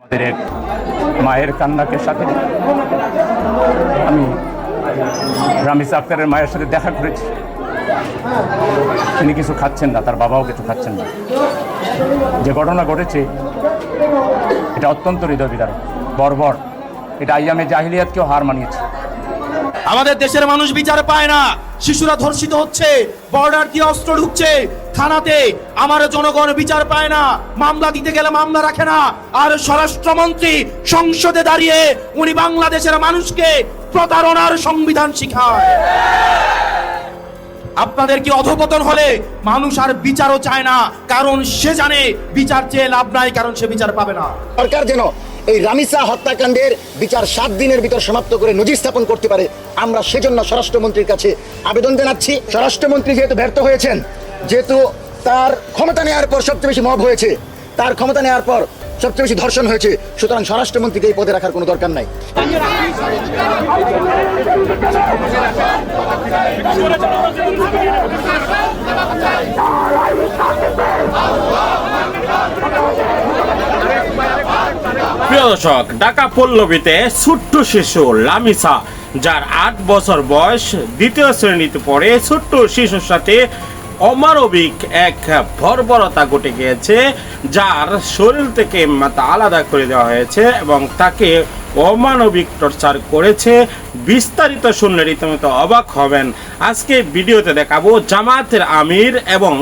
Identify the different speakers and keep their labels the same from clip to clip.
Speaker 1: আমাদের এক মায়ের কান্নাকে সাথে আমি রামিসা আক্তারের মায়ের সাথে দেখা করেছি। তিনি কিছু খাচ্ছেন না, তার বাবাও কিছু খাচ্ছেন না। যে ঘটনা ঘটেছে এটা অত্যন্ত হৃদয় বিদারক, বর্বর। এটা আইয়ামে জাহিলিয়াতকেও হার মানিয়েছে।
Speaker 2: আমাদের দেশের মানুষ বিচার পায় না, শিশুরা ধর্ষিত হচ্ছে, বর্ডার দিয়ে অস্ত্র ঢুকছে থানাতে, আমার জনগণ বিচার পায় না, মামলা দিতে গেলে মামলা রাখে না। আর স্বরাষ্ট্রমন্ত্রী সংসদে দাঁড়িয়ে উনি বাংলাদেশের মানুষকে প্রতারণার সংবিধান শিখায়। আপনাদের কি অধপতন হলে মানুষ আর বিচারও চায় না, কারণ সে জানে বিচার চেয়ে লাভ নাই, কারণ সে বিচার পাবে না।
Speaker 3: সরকার যেন এই রামিসা হত্যাকাণ্ডের বিচার 7 দিনের ভিতর সমাপ্ত করে নজির স্থাপন করতে পারে, আমরা সেজন্য স্বরাষ্ট্রমন্ত্রীর কাছে আবেদন জানাচ্ছি। স্বরাষ্ট্রমন্ত্রী যেহেতু ব্যর্থ হয়েছেন, যেহেতু তার ক্ষমতা নেওয়ার পর সবচেয়ে বেশি মব হয়েছে, তার ক্ষমতা নেওয়ার পর সবচেয়ে বেশি ধর্ষণ হয়েছে, সুতরাং স্বরাষ্ট্রমন্ত্রীকে এই পদে রাখার কোনো দরকার নাই।
Speaker 4: প্রিয় দর্শক, ঢাকা পল্লবীতে ছোট্ট শিশু লামিসা, যার 8 বছর বয়স, দ্বিতীয় শ্রেণীতে পড়ে, ছোট্ট শিশুর সাথে অমানবিক এক বর্বরতা ঘটে গিয়েছে, যার শরীর থেকে মাথা আলাদা করে দেওয়া হয়েছে এবং তাকে অমানবিক টর্চার করেছে। বিস্তারিত শুনলে রীতিমতো অবাক হবেন। আজকে ভিডিওতে দেখাবো জামায়াতের আমির এবং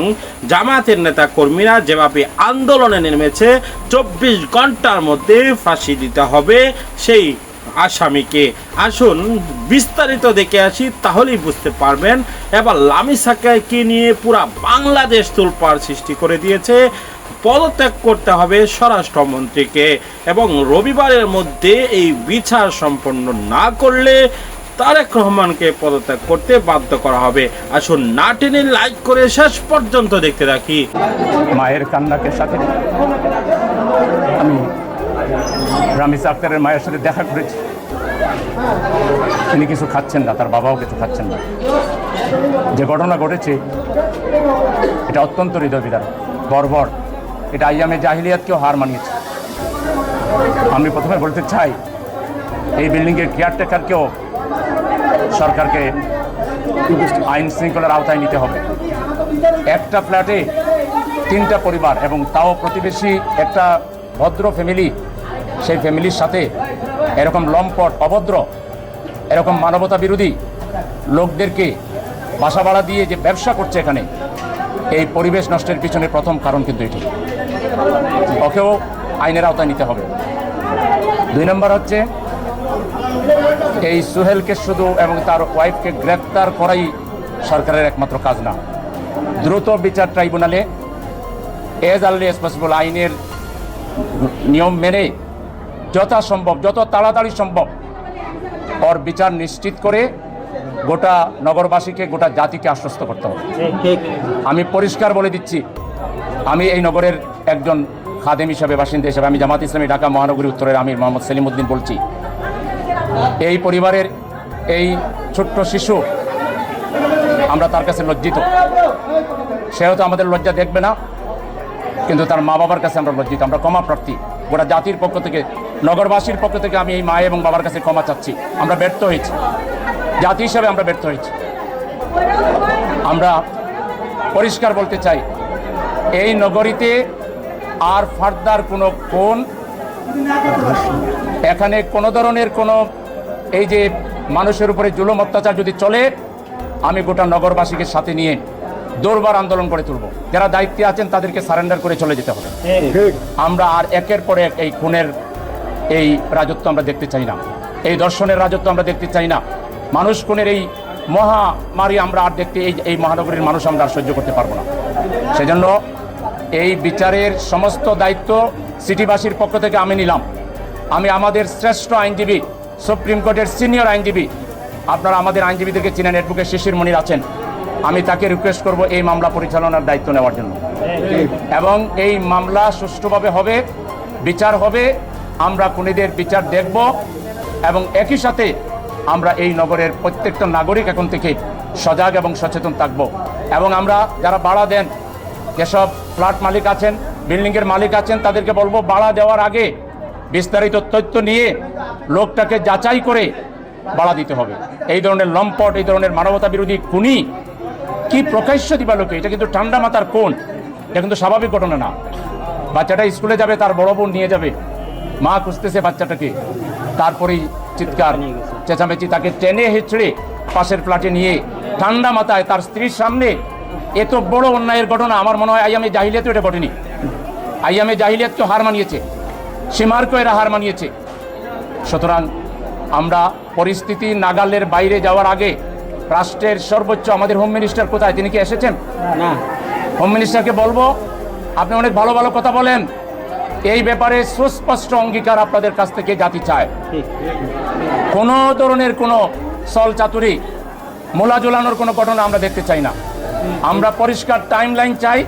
Speaker 4: জামায়াতের নেতা কর্মীরা যেভাবে আন্দোলনে নেমেছে 24 ঘন্টার মধ্যে ফাঁসি দিতে হবে সেই আসামিকে। আসুন বিস্তারিত দেখে আসি, তাহলেই বুঝতে পারবেন। এবার লামিসাকে নিয়ে পুরা বাংলাদেশ তোলপাড় সৃষ্টি করে দিয়েছে। পদত্যাগ করতে হবে স্বরাষ্ট্রমন্ত্রীকে এবং রবিবারের মধ্যে এই বিচার সম্পন্ন না করলে তারেক রহমানকে পদত্যাগ করতে বাধ্য করা হবে। আসুন না টেনে লাইক করে শেষ পর্যন্ত দেখতে থাকি।
Speaker 1: মায়ের কান্নাকে সাথে আমি রামিসা আক্তারের মায়ের সাথে দেখা করেছি। তিনি কিছু খাচ্ছেন না, তার বাবাও কিছু খাচ্ছেন না। যে ঘটনা ঘটেছে এটা অত্যন্ত হৃদয় বিদারক, বর্বর। এটা আইয়ামে জাহিলিয়াতকেও হার মানিয়েছে। আমি প্রথমে বলতে চাই, এই বিল্ডিংয়ের কেয়ারটেকারকেও সরকারকে আইন শৃঙ্খলার আওতায় নিতে হবে। একটা ফ্ল্যাটে 3টা পরিবার এবং তাও প্রতিবেশী একটা ভদ্র ফ্যামিলি, সেই ফ্যামিলির সাথে এরকম লম্পট, অভদ্র, এরকম মানবতা বিরোধী লোকদেরকে বাসা ভাড়া দিয়ে যে ব্যবসা করছে এখানে, এই পরিবেশ নষ্টের পিছনে প্রথম কারণ কিন্তু এটি। ওকেও আইনের আওতায় নিতে হবে। 2 নম্বর হচ্ছে এই সোহেলকে শুধু এবং তার ওয়াইফকে গ্রেফতার করাই সরকারের একমাত্র কাজ না। দ্রুত বিচার ট্রাইব্যুনালে এজ আর্লি এজ পসিবল আইনের নিয়ম মেনে যথাসম্ভব, যত তাড়াতাড়ি সম্ভব ওর বিচার নিশ্চিত করে গোটা নগরবাসীকে, গোটা জাতিকে আশ্বস্ত করতে হবে। আমি পরিষ্কার বলে দিচ্ছি, আমি এই নগরের একজন খাদেম হিসাবে, বাসিন্দা হিসাবে, আমি জামাত ইসলামী ঢাকা মহানগরী উত্তরের আমির মোহাম্মদ সেলিম উদ্দিন বলছি, এই পরিবারের এই ছোট্ট শিশু, আমরা তার কাছে লজ্জিত। সে হয়তো আমাদের লজ্জা দেখবে না, কিন্তু তার মা বাবার কাছে আমরা লজ্জিত। আমরা ক্ষমা প্রার্থী, গোটা জাতির পক্ষ থেকে, নগরবাসীর পক্ষ থেকে আমি এই মা এবং বাবার কাছে ক্ষমা চাচ্ছি। আমরা ব্যর্থ হয়েছি, জাতি হিসাবে আমরা ব্যর্থ হয়েছি। আমরা পরিষ্কার বলতে চাই, এই নগরীতে আর ফার্দার কোনো কোন, এখানে কোনো ধরনের কোনো এই যে মানুষের উপরে জুলুম অত্যাচার যদি চলে, আমি গোটা নগরবাসীকে সাথে নিয়ে দৌড়বার আন্দোলন করে তুলব। যারা দায়িত্বে আছেন তাদেরকে সারেন্ডার করে চলে যেতে হবে। আমরা আর একের পর এক এই খুনের এই রাজত্ব আমরা দেখতে চাই না, এই দর্শনের রাজত্ব আমরা দেখতে চাই না। মানুষ খুনের এই মহামারী আমরা আর দেখতে, এই মহানগরীর মানুষ আমরা আর সহ্য করতে পারবো না। সেজন্য এই বিচারের সমস্ত দায়িত্ব সিটিবাসীর পক্ষ থেকে আমি নিলাম। আমি আমাদের শ্রেষ্ঠ আইনজীবী, সুপ্রিম কোর্টের সিনিয়র আইনজীবী, আপনারা আমাদের আইনজীবীদেরকে চিনেন, অ্যাডভোকেট শিশির মনির আছেন, আমি তাকে রিকোয়েস্ট করব এই মামলা পরিচালনার দায়িত্ব নেওয়ার জন্য। এবং এই মামলা সুষ্ঠুভাবে হবে, বিচার হবে, আমরা খুনিদের বিচার দেখব এবং একই সাথে আমরা এই নগরের প্রত্যেকটা নাগরিক এখন থেকে সজাগ এবং সচেতন থাকব। এবং আমরা যারা ভাড়া দেন, যেসব ফ্ল্যাট মালিক আছেন, বিল্ডিংয়ের মালিক আছেন, তাদেরকে বলবো ভাড়া দেওয়ার আগে বিস্তারিত তথ্য নিয়ে লোকটাকে যাচাই করে বাড়া দিতে হবে। এই ধরনের লম্পট, এই ধরনের মানবতা বিরোধী খুনি কি প্রকাশ্য দিবালোকে, এটা কিন্তু ঠান্ডা মাথার কোণ, এটা কিন্তু স্বাভাবিক ঘটনা না। বাচ্চাটা স্কুলে যাবে, তার বড় বোন নিয়ে যাবে, মা খুঁজতেছে বাচ্চাটাকে, তারপরেই চিৎকার চেঁচামেচি, তাকে টেনে হেঁচড়ে পাশের ফ্ল্যাটে নিয়ে ঠান্ডা মাথায় তার স্ত্রীর সামনে এত বড় অন্যায়ের ঘটনা আমার মনে হয় আইয়ামে জাহিলিয়াতেও এটা ঘটেনি। আইয়ামে জাহিলিয়াতকেও হার মানিয়েছে, সীমারকেও এরা হার মানিয়েছে। সুতরাং আমরা পরিস্থিতি নাগালের বাইরে যাওয়ার আগে রাষ্ট্রের সর্বোচ্চ, আমাদের হোম মিনিস্টার কোথায়, তিনি কি এসেছেন? না। হোম মিনিস্টারকে বলবো, আপনি অনেক ভালো ভালো কথা বলেন, এই ব্যাপারে সুস্পষ্ট অঙ্গীকার আপনাদের কাছ থেকে জাতি চায়। কোনো ধরনের কোনো সল চাতুরি, মোলা ঝোলানোর কোনো ঘটনা আমরা দেখতে চাই না। আমরা পরিষ্কার টাইমলাইন চাই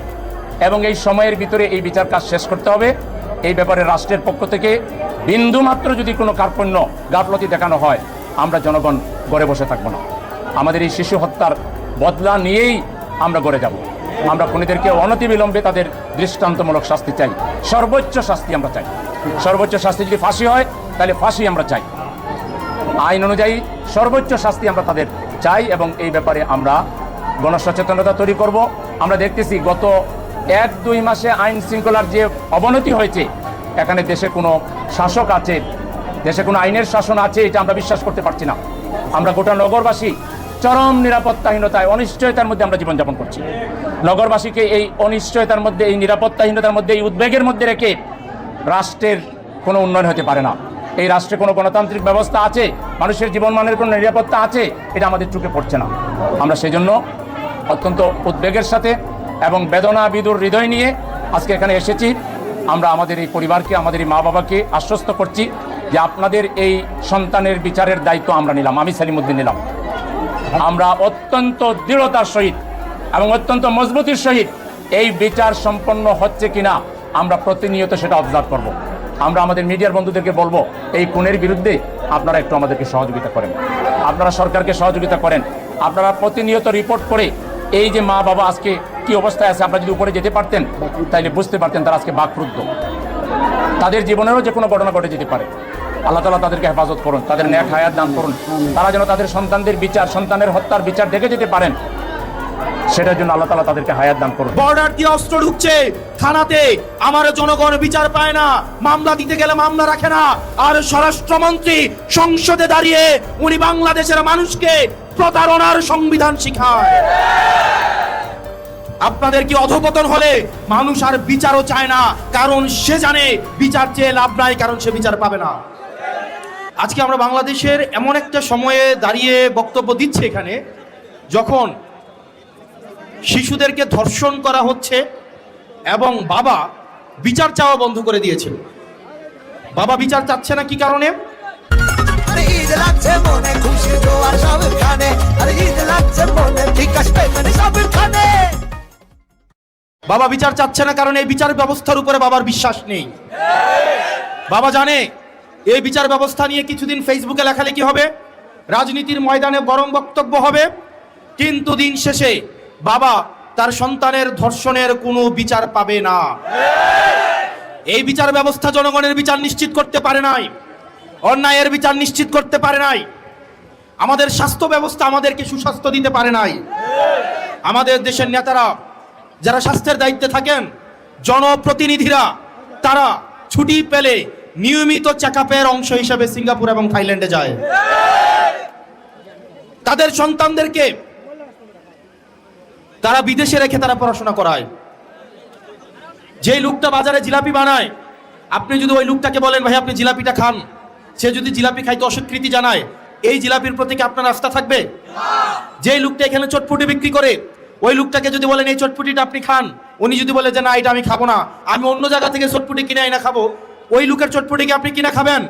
Speaker 1: এবং এই সময়ের ভিতরে এই বিচার কাজ শেষ করতে হবে। এই ব্যাপারে রাষ্ট্রের পক্ষ থেকে বিন্দুমাত্র যদি কোনো কার্পণ্য, গাফলতি দেখানো হয়, আমরা জনগণ গড়ে বসে থাকবো না। আমাদের এই শিশু হত্যার বদলা নিয়েই আমরা গড়ে যাব। আমরা খুনিদেরকে অনতিবিলম্বে তাদের দৃষ্টান্তমূলক শাস্তি চাই, সর্বোচ্চ শাস্তি আমরা চাই। সর্বোচ্চ শাস্তি যদি ফাঁসি হয়, তাহলে ফাঁসি আমরা চাই। আইন অনুযায়ী সর্বোচ্চ শাস্তি আমরা তাদের চাই এবং এই ব্যাপারে আমরা গণসচেতনতা তৈরি করব। আমরা দেখতেছি গত 1-2 মাসে আইন শৃঙ্খলার যে অবনতি হয়েছে, এখানে দেশে কোনো শাসক আছে, দেশে কোনো আইনের শাসন আছে, এটা আমরা বিশ্বাস করতে পারছি না। আমরা গোটা নগরবাসী চরম নিরাপত্তাহীনতায়, অনিশ্চয়তার মধ্যে আমরা জীবনযাপন করছি। নগরবাসীকে এই অনিশ্চয়তার মধ্যে, এই নিরাপত্তাহীনতার মধ্যে, এই উদ্বেগের মধ্যে রেখে রাষ্ট্রের কোনো উন্নয়ন হতে পারে না। এই রাষ্ট্রে কোনো গণতান্ত্রিক ব্যবস্থা আছে, মানুষের জীবনমানের কোনো নিরাপত্তা আছে, এটা আমাদের চোখে পড়ছে না। আমরা সেজন্য অত্যন্ত উদ্বেগের সাথে এবং বেদনা বিদুর হৃদয় নিয়ে আজকে এখানে এসেছি। আমরা আমাদের এই পরিবারকে, আমাদের এই মা বাবাকে আশ্বস্ত করছি যে আপনাদের এই সন্তানের বিচারের দায়িত্ব আমরা নিলাম, আমি সেলিমউদ্দিন নিলাম। আমরা অত্যন্ত দৃঢ়তার সহিত এবং অত্যন্ত মজবুতির সহিত এই বিচার সম্পন্ন হচ্ছে কিনা আমরা প্রতিনিয়ত সেটা অবজার্ভ করব। আমরা আমাদের মিডিয়ার বন্ধুদেরকে বলবো, এই খুনের বিরুদ্ধে আপনারা একটু আমাদেরকে সহযোগিতা করেন, আপনারা সরকারকে সহযোগিতা করেন, আপনারা প্রতিনিয়ত রিপোর্ট করে এই যে মা বাবা আজকে কি অবস্থায় আছে, আপনারা যদি উপরে যেতে পারতেন তাইলে বুঝতে পারতেন তারা আজকে বাকরুদ্ধ, তাদের জীবনেরও যে কোনো ঘটনা ঘটে যেতে পারে। আল্লাহ তাআলা তাদেরকে হেফাজত করুন, তাদের নেক হায়াত দান করুন, তারা যেন তাদের সন্তানদের বিচার, সন্তানের হত্যার বিচার দেখে যেতে পারেন, সেটার জন্য আল্লাহ তাআলা তাদেরকে হায়াত দান করুন।
Speaker 2: বর্ডার দিয়ে অস্ত্র ঢুকছে থানাতে, আমার জনগণ বিচার পায় না, মামলা দিতে গেলে মামলা রাখে না, আর স্বরাষ্ট্রমন্ত্রী সংসদে দাঁড়িয়ে উনি বাংলাদেশের মানুষকে প্রতারণার সংবিধান শিখায়। আপনাদের কি অধপতন হলে মানুষ আর বিচারও চায় না, কারণ সে জানে বিচার চেয়ে লাভ নাই, কারণ সে বিচার পাবে না। আজকে আমরা বাংলাদেশের এমন একটা সময়ে দাঁড়িয়ে বক্তব্য দিচ্ছি এখানে, যখন শিশুদেরকে ধর্ষণ করা হচ্ছে এবং বাবা বিচার চাওয়া বন্ধ করে দিয়েছে। বাবা বিচার চাচ্ছে না কি কারণে?
Speaker 5: ঈদ লাগছে মনে, খুশি জোয়ার সবখানে, আর ঈদ লাগছে মনে, বিকাশ পেমেন্ট সবখানে।
Speaker 2: বাবা বিচার চাচ্ছে না কারণ এই বিচার ব্যবস্থার উপরে বাবার বিশ্বাস নেই। বাবা জানে এই বিচার ব্যবস্থা নিয়ে কিছুদিন ফেসবুকে লেখালেখি হবে, রাজনীতির ময়দানে গরম বক্তব্য হবে, কিন্তু দিন শেষে বাবা তার সন্তানের ধর্ষণের কোনো বিচার পাবে না। এই বিচার ব্যবস্থা জনগণের বিচার নিশ্চিত করতে পারে নাই, অন্যায়ের বিচার নিশ্চিত করতে পারে নাই, আমাদের স্বাস্থ্য ব্যবস্থা আমাদেরকে সুস্বাস্থ্য দিতে পারে নাই। আমাদের দেশের নেতারা যারা স্বাস্থ্যের দায়িত্বে থাকেন, জনপ্রতিনিধিরা, তারা ছুটি পেলে নিয়মিত চেকআপের অংশ হিসেবে সিঙ্গাপুর এবং থাইল্যান্ডে যায়। তাদের সন্তানদেরকে তারা বিদেশে রেখে তারা পড়াশোনা করায়। যে লোকটা বাজারে জিলাপি বানায়, আপনি যদি ওই লোকটাকে বলেন ভাই আপনি জিলাপিটা খান, সে যদি জিলাপি খাইতে অস্বীকৃতি জানায়, এই জিলাপির প্রতি কি আপনার আস্থা থাকবে? যে লোকটা এখানে চটপটি বিক্রি করে, ওই লোকটাকে যদি বলেন এই চটপটিটা আপনি খান, উনি যদি বলে যে না এটা আমি খাবো না, আমি অন্য জায়গা থেকে চটপটি কিনে আইনা খাবো, ওই লোকের চটপটিকে আপনি কিনা খাবেন?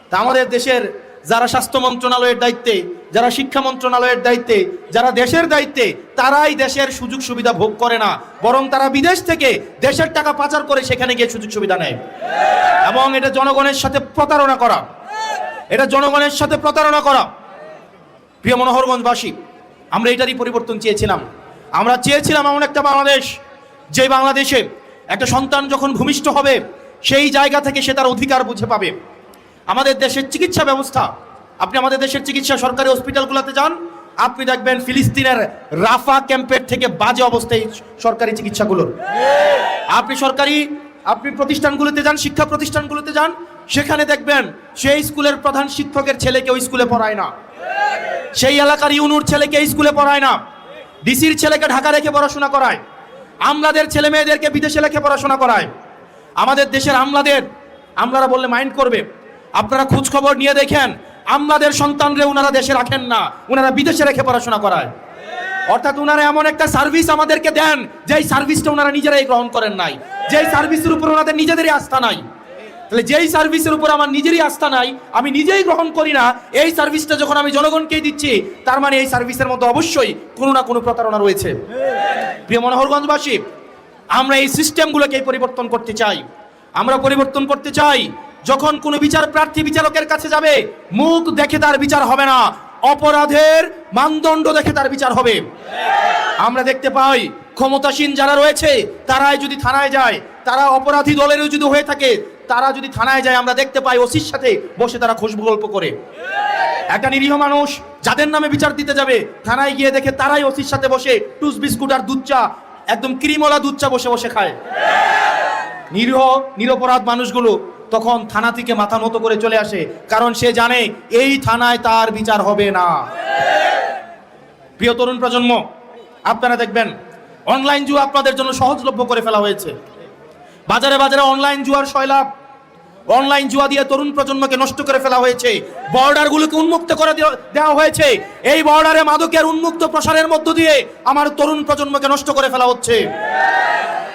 Speaker 2: তা আমাদের দেশের যারা স্বাস্থ্য মন্ত্রণালয়ের দায়িত্বে, যারা শিক্ষা মন্ত্রণালয়ের দায়িত্বে, যারা দেশের দায়িত্বে, তারাই দেশের সুযোগ সুবিধা ভোগ করে না, বরং তারা বিদেশ থেকে দেশের টাকা পাচার করে সেখানে গিয়ে সুযোগ সুবিধা নেয়। এবং এটা জনগণের সাথে প্রতারণা করা, এটা জনগণের সাথে প্রতারণা করা। প্রিয় মনোহরগঞ্জবাসী, আমরা এটারই পরিবর্তন চেয়েছিলাম। আমরা চেয়েছিলাম এমন একটা বাংলাদেশ, যে বাংলাদেশে একটা সন্তান যখন ভূমিষ্ঠ হবে, সেই জায়গা থেকে সে তার অধিকার বুঝে পাবে। আমাদের দেশের চিকিৎসা ব্যবস্থা, আপনি আমাদের দেশের চিকিৎসা সরকারি হসপিটালগুলোতে যান, আপনি দেখবেন ফিলিস্তিনের রাফা ক্যাম্পের থেকে বাজে অবস্থায় সরকারি চিকিৎসাগুলোর। আপনি প্রতিষ্ঠানগুলোতে যান, শিক্ষা প্রতিষ্ঠানগুলোতে যান, সেখানে দেখবেন সেই স্কুলের প্রধান শিক্ষকের ছেলেকে ওই স্কুলে পড়ায় না, সেই এলাকার ইউনুর ছেলেকে এই স্কুলে পড়ায় না, ডিসির ছেলেকে ঢাকা রেখে পড়াশোনা করায়, আমলাদের ছেলে মেয়েদেরকে বিদেশে রেখে পড়াশোনা করায়। আমাদের দেশের আমলারা বললে মাইন্ড করবে, আপনারা খোঁজ খবর নিয়ে দেখেন, আমলাদের সন্তানরে ওনারা দেশে রাখেন না, ওনারা বিদেশে রেখে পড়াশোনা করায়। অর্থাৎ ওনারা এমন একটা সার্ভিস আমাদেরকে দেন, যেই সার্ভিসটা ওনারা নিজেরাই গ্রহণ করেন নাই, যেই সার্ভিসের উপর ওনাদের নিজেদেরই আস্থা নাই। তাহলে যেই সার্ভিসের উপর আমার নিজেরই আস্থা নাই, আমি নিজেই গ্রহণ করি না, এই সার্ভিসটা যখন আমি জনগণকেই দিচ্ছি, তার মানে এই সার্ভিসের মধ্যে অবশ্যই কোনো না কোনো প্রতারণা রয়েছে। প্রিয় মনোহরগঞ্জবাসী, আমরা এই সিস্টেমগুলোকে পরিবর্তন করতে চাই। আমরা পরিবর্তন করতে চাই, যখন কোনো বিচার প্রার্থী বিচারকের কাছে যাবে, মুখ দেখে তার বিচার হবে না, অপরাধের মানদণ্ড দেখে তার বিচার হবে। আমরা দেখতে পাই ক্ষমতাসীন যারা রয়েছে তারাই যদি থানায় যায়, তারা অপরাধী দলেরও যদি হয়ে থাকে, তারা যদি থানায় যায়, আমরা দেখতে পাই ওসির সাথে বসে তারা খুশবু গল্প করে। একটা নিরীহ মানুষ যাদের নামে বিচার দিতে যাবে, থানায় গিয়ে দেখে তারাই ওসির সাথে বসে টুস বিস্কুট আর দুধ চা, একদম ক্রিমওয়ালা দুধ চা বসে বসে খায়। নিরপরাধ মানুষগুলো তখন থানা থেকে মাথা নত করে চলে আসে, কারণ সে জানে এই থানায় তার বিচার হবে না। প্রিয় তরুণ প্রজন্ম, আপনারা দেখবেন অনলাইন জুয়া আপনাদের জন্য সহজলভ্য করে ফেলা হয়েছে। বাজারে বাজারে অনলাইন জুয়ার সয়লাভ, অনলাইন জুয়া দিয়ে তরুণ প্রজন্মকে নষ্ট করে ফেলা হয়েছে। বর্ডারগুলোকে উন্মুক্ত করে দেওয়া হয়েছে। এই বর্ডারে মাদকের উন্মুক্ত প্রসারের মধ্য দিয়ে আমার তরুণ প্রজন্মকে নষ্ট করে ফেলা হচ্ছে।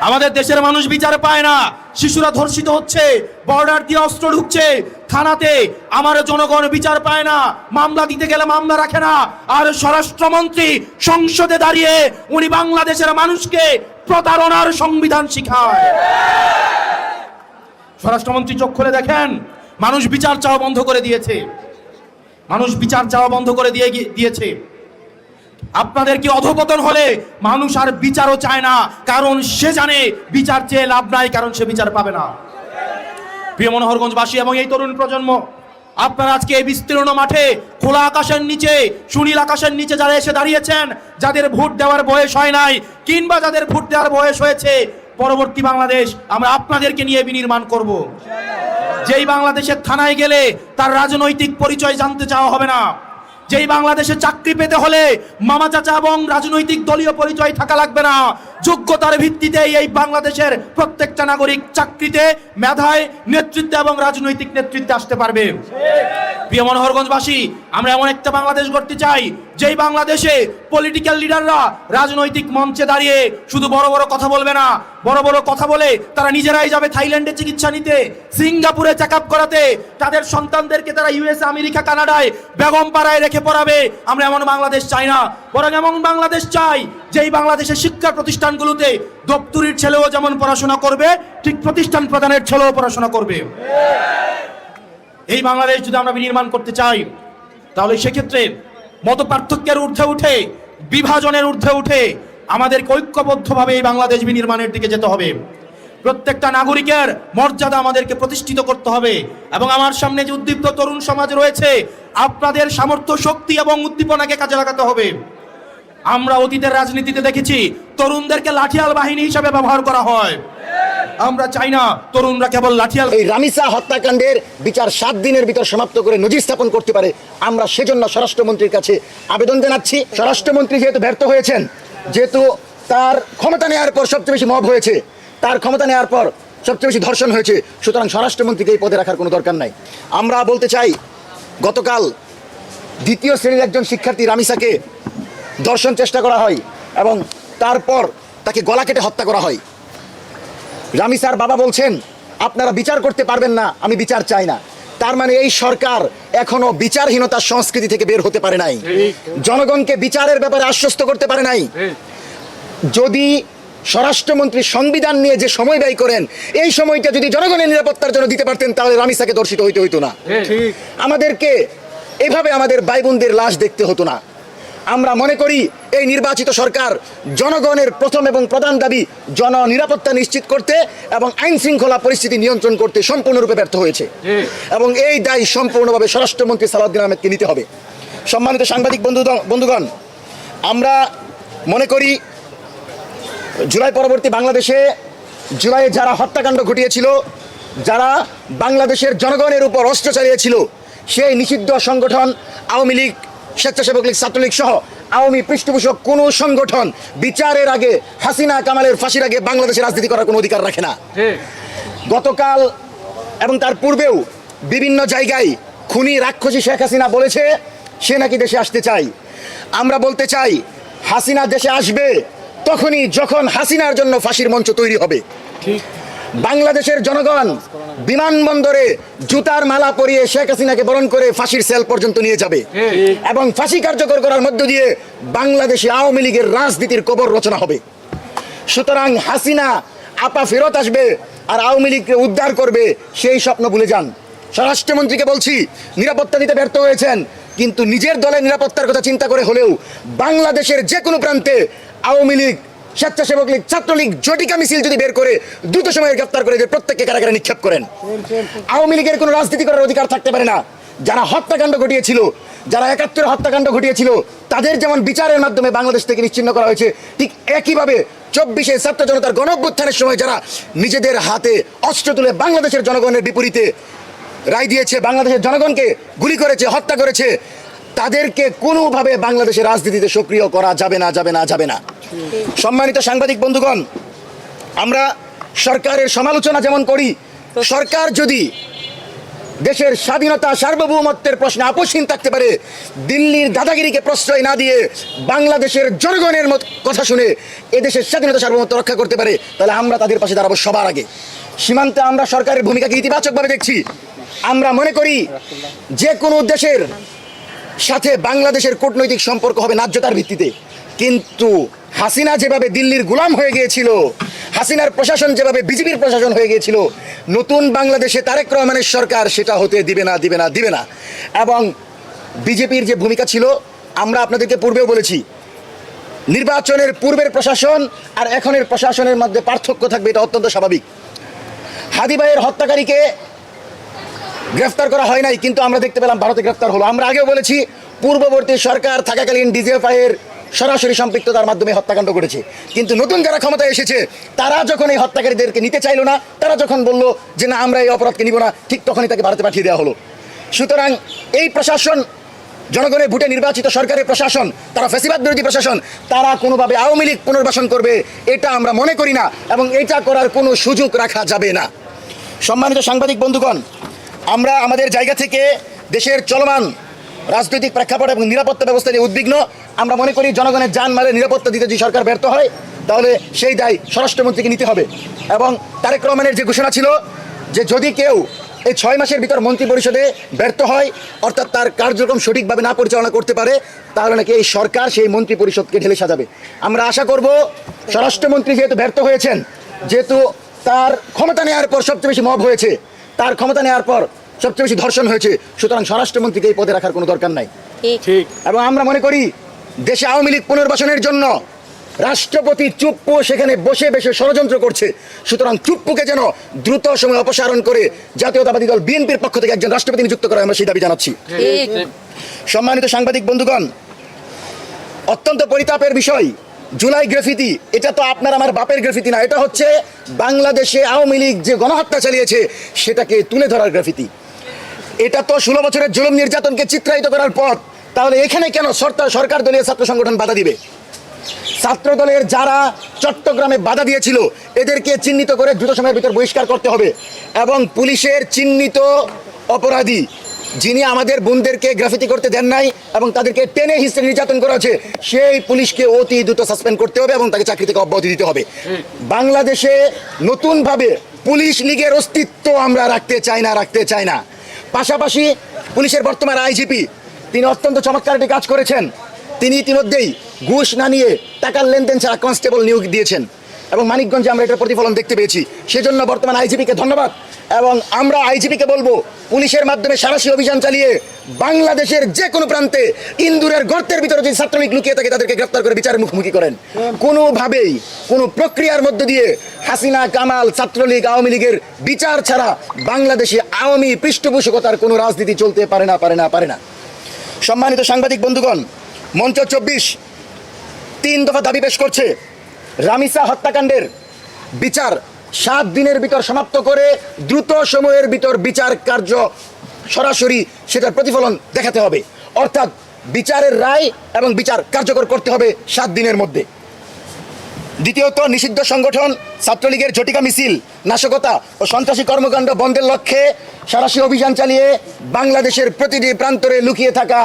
Speaker 2: আমাদের দেশের মানুষ বিচার পায় না, শিশুরা ধর্ষিত হচ্ছে, বর্ডার দিয়ে অস্ত্র ঢুকছে থানাতে, আমার জনগণ বিচার পায় না, মামলা দিতে গেলে মামলা রাখে না, আর স্বরাষ্ট্রমন্ত্রী সংসদে দাঁড়িয়ে উনি বাংলাদেশের মানুষকে প্রতারণার সংবিধান শিখায়। স্বরাষ্ট্রমন্ত্রী চোখ খুলে দেখেন, মানুষ বিচার চাওয়া বন্ধ করে দিয়েছে, মানুষ বিচার চাওয়া বন্ধ করে দিয়েছে। আপনাদের কি অধপতন হলে মানুষ আর বিচারও চায় না, কারণ সে জানে বিচার চেয়ে লাভ নাই, কারণ সে বিচার পাবে না। প্রিয় মনোহরগঞ্জবাসী এবং এই তরুণ প্রজন্ম, আপনারা আজকে এই বিস্তীর্ণ মাঠে খোলা আকাশের নিচে, সুনীল আকাশের নিচে যারা এসে দাঁড়িয়েছেন, যাদের ভোট দেওয়ার বয়স হয় নাই কিংবা যাদের ভোট দেওয়ার বয়স হয়েছে, পরবর্তী বাংলাদেশ আমরা আপনাদেরকে নিয়ে বিনির্মাণ করব। যেই বাংলাদেশের থানায় গেলে তার রাজনৈতিক পরিচয় জানতে চাওয়া হবে না, যেই বাংলাদেশে চাকরি পেতে হলে মামা চাচা এবং রাজনৈতিক দলীয় পরিচয় থাকা লাগবে না, যোগ্যতার ভিত্তিতে এই বাংলাদেশের প্রত্যেকটা নাগরিক চাকরিতে, মেধায়, নেতৃত্বে এবং রাজনৈতিক নেতৃত্বে আসতে পারবে। প্রিয় মনোহরগঞ্জবাসী, আমরা এমন একটা বাংলাদেশ গড়তে চাই যেই বাংলাদেশে পলিটিক্যাল লিডাররা রাজনৈতিক মঞ্চে দাঁড়িয়ে শুধু বড় বড় কথা বলবে না, বড় বড় কথা বলে তারা নিজেরাই যাবে থাইল্যান্ডে চিকিৎসা নিতে, সিঙ্গাপুরে চেক আপ করাতে, তাদের সন্তানদেরকে তারা ইউএসএ, আমেরিকা, কানাডায় বেগম পাড়ায় রেখে পড়াবে। আমরা এমন বাংলাদেশ চাই না, বরং এমন বাংলাদেশ চাই যেই বাংলাদেশের শিক্ষা প্রতিষ্ঠানগুলোতে দপ্তরির ছেলেও যেমন পড়াশোনা করবে, ঠিক প্রতিষ্ঠান প্রধানের ছেলেও পড়াশোনা করবে। এই বাংলাদেশ যদি আমরা বিনির্মাণ করতে চাই, তাহলে সেক্ষেত্রে মত পার্থক্যের ঊর্ধ্বে উঠে, বিভাজনের ঊর্ধ্বে উঠে আমাদেরকে ঐক্যবদ্ধভাবে এই বাংলাদেশ বিনির্মাণের দিকে যেতে হবে। প্রত্যেকটা নাগরিকের মর্যাদা আমাদেরকে প্রতিষ্ঠিত করতে হবে। এবং আমার সামনে যে উদ্দীপ্ত তরুণ সমাজ রয়েছে, আপনাদের সামর্থ্য, শক্তি এবং উদ্দীপনাকে কাজে লাগাতে হবে। আমরা অতীতের রাজনীতিতে দেখেছি তরুণদেরকে লাঠিয়াল বাহিনী হিসাবে ব্যবহার করা হয়। আমরা চাই না তরুণরা কেবল লাঠিয়াল।
Speaker 3: এই রামিসা হত্যাকাণ্ডের বিচার 7 দিনের ভিতর সমাপ্ত করে নজির স্থাপন করতে পারে, আমরা সেজন্য স্বরাষ্ট্রমন্ত্রীর কাছে আবেদন জানাচ্ছি। স্বরাষ্ট্রমন্ত্রী যেহেতু ব্যর্থ হয়েছেন, যেহেতু তার ক্ষমতা নেওয়ার পর সবচেয়ে বেশি মব হয়েছে, তার ক্ষমতা নেওয়ার পর সবচেয়ে বেশি ধর্ষণ হয়েছে, সুতরাং স্বরাষ্ট্রমন্ত্রীকে এই পদে রাখার কোনো দরকার নাই। আমরা বলতে চাই, গতকাল 2য় শ্রেণীর একজন শিক্ষার্থী রামিসাকে ধর্ষণ চেষ্টা করা হয় এবং তারপর তাকে গলা কেটে হত্যা করা হয়। রামিসার বাবা বলছেন, আপনারা বিচার করতে পারবেন না, আমি বিচার চাই না। তার মানে এই সরকার এখনো বিচারহীনতার সংস্কৃতি থেকে বের হতে পারে নাই, জনগণকে বিচারের ব্যাপারে আশ্বস্ত করতে পারে নাই। যদি স্বরাষ্ট্রমন্ত্রী সংবিধান নিয়ে যে সময় ব্যয় করেন, এই সময়টা যদি জনগণের নিরাপত্তার জন্য দিতে পারতেন, তাহলে রামিসাকে ধর্ষিত হইতে হইতো না, আমাদেরকে এভাবে আমাদের ভাই বোনদের লাশ দেখতে হতো না। আমরা মনে করি এই নির্বাচিত সরকার জনগণের প্রথম এবং প্রধান দাবি জননিরাপত্তা নিশ্চিত করতে এবং আইন শৃঙ্খলা পরিস্থিতি নিয়ন্ত্রণ করতে সম্পূর্ণরূপে ব্যর্থ হয়েছে এবং এই দায় সম্পূর্ণভাবে স্বরাষ্ট্রমন্ত্রী সালাউদ্দিন আহমেদকে নিতে হবে। সম্মানিত সাংবাদিক বন্ধুগণ, আমরা মনে করি জুলাই পরবর্তী বাংলাদেশে জুলাইয়ে যারা হত্যাকাণ্ড ঘটিয়েছিল, যারা বাংলাদেশের জনগণের উপর অস্ত্র চালিয়েছিল, সেই নিষিদ্ধ সংগঠন আওয়ামী লীগ, স্বেচ্ছাসেবক লীগ, ছাত্রলীগ সহ আওয়ামী পৃষ্ঠপোষক কোনো সংগঠন বিচারের আগে, হাসিনা কামালের ফাঁসির আগে বাংলাদেশে রাজনীতি করার কোনো অধিকার রাখে না। গতকাল এবং তার পূর্বেও বিভিন্ন জায়গায় খুনি রাক্ষসী শেখ হাসিনা বলেছে সে নাকি দেশে আসতে চায়। আমরা বলতে চাই, হাসিনা দেশে আসবে তখনই যখন হাসিনার জন্য ফাঁসির মঞ্চ তৈরি হবে। বাংলাদেশের জনগণ বিমানবন্দরে জুতার মালা পরিয়ে শেখ হাসিনাকে বরণ করে ফাঁসির সেল পর্যন্ত নিয়ে যাবে এবং ফাঁসি কার্যকর করার মধ্য দিয়ে বাংলাদেশে আওয়ামী লীগের রাজনীতির কবর রচনা হবে। সুতরাং হাসিনা আপা ফেরত আসবে আর আওয়ামী লীগকে উদ্ধার করবে, সেই স্বপ্ন ভুলে যান। স্বরাষ্ট্রমন্ত্রীকে বলছি, নিরাপত্তা দিতে ব্যর্থ হয়েছেন, কিন্তু নিজের দলের নিরাপত্তার কথা চিন্তা করে হলেও বাংলাদেশের যে কোনো প্রান্তে আওয়ামী লীগ, স্বেচ্ছাসেবক লীগ, ছাত্রলীগ জটিকা মিছিল যদি বের করে দ্রুত সময়ে গ্রেফতার করে প্রত্যেককে কারাগারে নিক্ষেপ করেন। আওয়ামী লীগের কোনো রাজনীতি করার অধিকার থাকতে পারে না। যারা হত্যাকাণ্ড ঘটিয়েছিল, যারা ৭১ হত্যাকাণ্ড ঘটিয়েছিল, তাদের যেমন বিচারের মাধ্যমে বাংলাদেশ থেকে নিশ্চিহ্ন করা হয়েছে, ঠিক একইভাবে ২৪শে ছাত্র জনতার গণঅভ্যুত্থানের সময় যারা নিজেদের হাতে অস্ত্র তুলে বাংলাদেশের জনগণের বিপরীতে রায় দিয়েছে, বাংলাদেশের জনগণকে গুলি করেছে, হত্যা করেছে, তাদেরকে কোনোভাবে বাংলাদেশের রাজনীতিতে সক্রিয় করা যাবে না। সম্মানিত সাংবাদিক বন্ধুগণ, আমরা সরকারের সমালোচনা যেমন করি, সরকার যদি দেশের স্বাধীনতা সার্বভৌমত্বের প্রশ্নে আপোষহীন থাকতে পারে, দিল্লির দাদাগিরিকে প্রশ্রয় না দিয়ে বাংলাদেশের জনগণের কথা শুনে এদেশের স্বাধীনতা সার্বভৌমত্ব রক্ষা করতে পারে, তাহলে আমরা তাদের পাশে দাঁড়াবো সবার আগে। সীমান্তে আমরা সরকারের ভূমিকাকে ইতিবাচকভাবে দেখছি। আমরা মনে করি যে কোনো দেশের সাথে বাংলাদেশের কূটনৈতিক সম্পর্ক হবে ন্যায্যতার ভিত্তিতে, কিন্তু হাসিনা যেভাবে দিল্লির গোলাম হয়ে গিয়েছিল, হাসিনার প্রশাসন যেভাবে বিজেপির প্রশাসন হয়ে গিয়েছিল, নতুন বাংলাদেশে তারেক রহমানের সরকার সেটা হতে দিবে না। এবং বিজেপির যে ভূমিকা ছিল, আমরা আপনাদেরকে পূর্বেও বলেছি, নির্বাচনের পূর্বের প্রশাসন আর এখনের প্রশাসনের মধ্যে পার্থক্য থাকবে, এটা অত্যন্ত স্বাভাবিক। হাদি ভাইয়ের হত্যাকারীকে গ্রেফতার করা হয় নাই, কিন্তু আমরা দেখতে পেলাম ভারতে গ্রেফতার হলো। আমরা আগেও বলেছি, পূর্ববর্তী সরকার থাকাকালীন ডিজিএফআইয়ের সরাসরি সম্পৃক্ততার মাধ্যমে হত্যাকাণ্ড করেছে, কিন্তু নতুন যারা ক্ষমতায় এসেছে তারা যখন এই হত্যাকারীদেরকে নিতে চাইলো না, তারা যখন বলল যে না আমরা এই অপরাধকে নিব না, ঠিক তখনই তাকে ভারতে পাঠিয়ে দেওয়া হলো। সুতরাং এই প্রশাসন, জনগণের ভোটে নির্বাচিত সরকারের প্রশাসন, তারা ফ্যাসিবাদ বিরোধী প্রশাসন, তারা কোনোভাবে আওয়ামী লীগ পুনর্বাসন করবে এটা আমরা মনে করি না, এবং এটা করার কোনো সুযোগ রাখা যাবে না। সম্মানিত সাংবাদিক বন্ধুগণ, আমরা আমাদের জায়গা থেকে দেশের চলমান রাজনৈতিক প্রেক্ষাপট এবং নিরাপত্তা ব্যবস্থা নিয়ে উদ্বিগ্ন। আমরা মনে করি জনগণের জানমালের নিরাপত্তা দিতে যদি সরকার ব্যর্থ হয়, তাহলে সেই দায় স্বরাষ্ট্রমন্ত্রীকে নিতে হবে। এবং তারেক রহমানের যে ঘোষণা ছিল যে যদি কেউ এই ৬ মাসের ভিতর মন্ত্রী পরিষদে ব্যর্থ হয়, অর্থাৎ তার কার্যক্রম সঠিকভাবে না পরিচালনা করতে পারে, তাহলে নাকি এই সরকার সেই মন্ত্রী পরিষদকে ঢেলে সাজাবে। আমরা আশা করব স্বরাষ্ট্রমন্ত্রী যেহেতু ব্যর্থ হয়েছেন, যেহেতু তার ক্ষমতা নেওয়ার পর সবচেয়ে বেশি মব হয়েছে, তার ক্ষমতা নেওয়ার পর সবচেয়ে বেশি ধর্ষণ হয়েছে, সুতরাং স্বরাষ্ট্রমন্ত্রীকে এই পদে রাখার কোনো দরকার নাই। ঠিক। এবং আমরা মনে করি দেশে আওয়ামী লীগ পুনর্বাসনের জন্য রাষ্ট্রপতি চুপ্পু সেখানে বসে ষড়যন্ত্র করছে। সুতরাং চুপ্পুকে যেন দ্রুত সময় অপসারণ করে জাতীয়তাবাদী দল বিএনপির পক্ষ থেকে একজন রাষ্ট্রপতি নিযুক্ত করা, আমরা সেই দাবি জানাচ্ছি। সম্মানিত সাংবাদিক বন্ধুগণ, অত্যন্ত পরিতাপের বিষয়, জুলাই গ্রাফিতি এটা তো আপনার আমার বাপের গ্রাফিতি না, এটা হচ্ছে বাংলাদেশে আওয়ামী লীগ যে গণহত্যা চালিয়েছে সেটাকে তুলে ধরার গ্রাফিতি। এটা তো 16 বছরের জুলুম নির্যাতনকে চিত্রায়িত করার পথ। তাহলে এখানে কেন সরকার দলীয় ছাত্র সংগঠন বাধা দিবে? ছাত্র দলের যারা চট্টগ্রামে বাধা দিয়েছিল এদেরকে চিহ্নিত করে দ্রুত সময়ের ভিতর বহিষ্কার করতে হবে, এবং পুলিশের চিহ্নিত অপরাধী যিনি আমাদের বোনদেরকে গ্রাফিতি করতে দেন নাই এবং তাদেরকে টেনে হিস্ট্রি নির্যাতন করা হচ্ছে, সেই পুলিশকে অতি দ্রুত সাসপেন্ড করতে হবে এবং তাকে চাকরি থেকে অব্যাহতি দিতে হবে। বাংলাদেশে নতুনভাবে পুলিশ লীগের অস্তিত্ব আমরা রাখতে চাই না। পাশাপাশি পুলিশের বর্তমান আইজিপি তিনি অত্যন্ত চমৎকার একটি কাজ করেছেন। তিনি ইতিমধ্যেই ঘুষ না নিয়ে টাকার লেনদেন ছাড়া কনস্টেবল নিয়োগ দিয়েছেন। এবং মানিকগঞ্জে আমরা এটার প্রতিফলন দেখতে পেয়েছি। সেজন্য বর্তমান আইজিপিকে ধন্যবাদ, এবং আমরা আইজিপিকে বলবো পুলিশের মাধ্যমে সাঁড়াশি অভিযান চালিয়ে বাংলাদেশের যে কোনো প্রান্তে ইন্দুরের গর্তের ভিতরে যদি ছাত্রলীগ লুকিয়ে থাকে তাদেরকে গ্রেফতার করে বিচারের মুখোমুখি করেন। কোনোভাবেই কোনো প্রক্রিয়ার মধ্য দিয়ে হাসিনা, কামাল, ছাত্রলীগ, আওয়ামী লীগের বিচার ছাড়া বাংলাদেশে আওয়ামী পৃষ্ঠপোষকতার কোনো রাজনীতি চলতে পারে না। সম্মানিত সাংবাদিক বন্ধুগণ, মঞ্চ 24 3 দফা দাবি পেশ করছে। রামিসা হত্যাকাণ্ডের বিচার 7 দিনের ভিতর সমাপ্ত করে দ্রুত সময়ের ভিতর বিচার কার্য সরাসরি সেটার প্রতিফলন দেখাতে হবে, অর্থাৎ বিচারের রায় এবং বিচার কার্যকর করতে হবে 7 দিনের মধ্যে। দ্বিতীয়ত, নিষিদ্ধ সংগঠন ছাত্রলীগের ঝটিকা মিছিল, নাশকতা ও সন্ত্রাসী কর্মকাণ্ড বন্ধের লক্ষ্যে সাঁড়াশি অভিযান চালিয়ে বাংলাদেশের প্রতিটি প্রান্তরে লুকিয়ে থাকা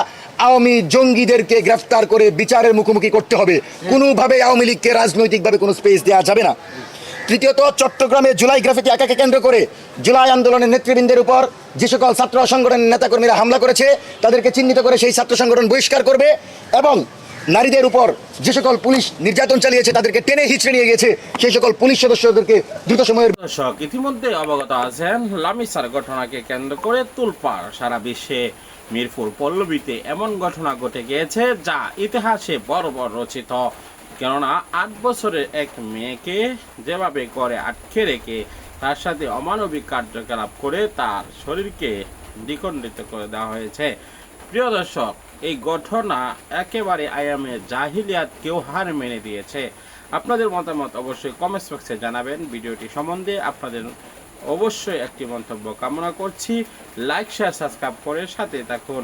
Speaker 3: আওয়ামী জঙ্গিদেরকে গ্রেফতার করে বিচারের মুখোমুখি করতে হবে। কোনোভাবে আওয়ামী লীগকে রাজনৈতিকভাবে কোনো স্পেস দেওয়া যাবে না। তৃতীয়ত, চট্টগ্রামে জুলাই গ্রাফিতি আঁকাকে কেন্দ্র করে জুলাই আন্দোলনের নেতৃবৃন্দের উপর যে সকল ছাত্র সংগঠনের নেতাকর্মীরা হামলা করেছে তাদেরকে চিহ্নিত করে সেই ছাত্র সংগঠন বহিষ্কার করবে, এবং নারীদের উপর যে সকল পুলিশ নির্যাতন চালিয়েছে তাদেরকে টেনে হিচড়ে নিয়ে গেছে সেই সকল পুলিশ সদস্যদেরকে দ্রুত সময়ের।
Speaker 4: দর্শক ইতিমধ্যে অবগত আছেন লামিসার ঘটনাকে কেন্দ্র করে তুলপাড় সারা বিশ্বে। মিরপুর পল্লবীতে এমন ঘটনা ঘটে গিয়েছে যা ইতিহাসে বরাবর রচিত। কেননা 8 বছরের এক মেয়েকে যেভাবে করে আটকে রেখে তার সাথে অমানবিক কার্যকলাপ করে তার শরীরকে দ্বিখণ্ডিত করে দেওয়া হয়েছে। প্রিয় দর্শক, এই ঘটনা একেবারে আইয়ামে জাহিলিয়াতকেও হার মেনে দিয়েছে। আপনাদের মতামত অবশ্যই কমেন্ট বক্সে জানাবেন। ভিডিওটি সম্বন্ধে আপনাদের অবশ্যই একটি মন্তব্য কামনা করছি। লাইক, শেয়ার, সাবস্ক্রাইব করে সাথে থাকুন।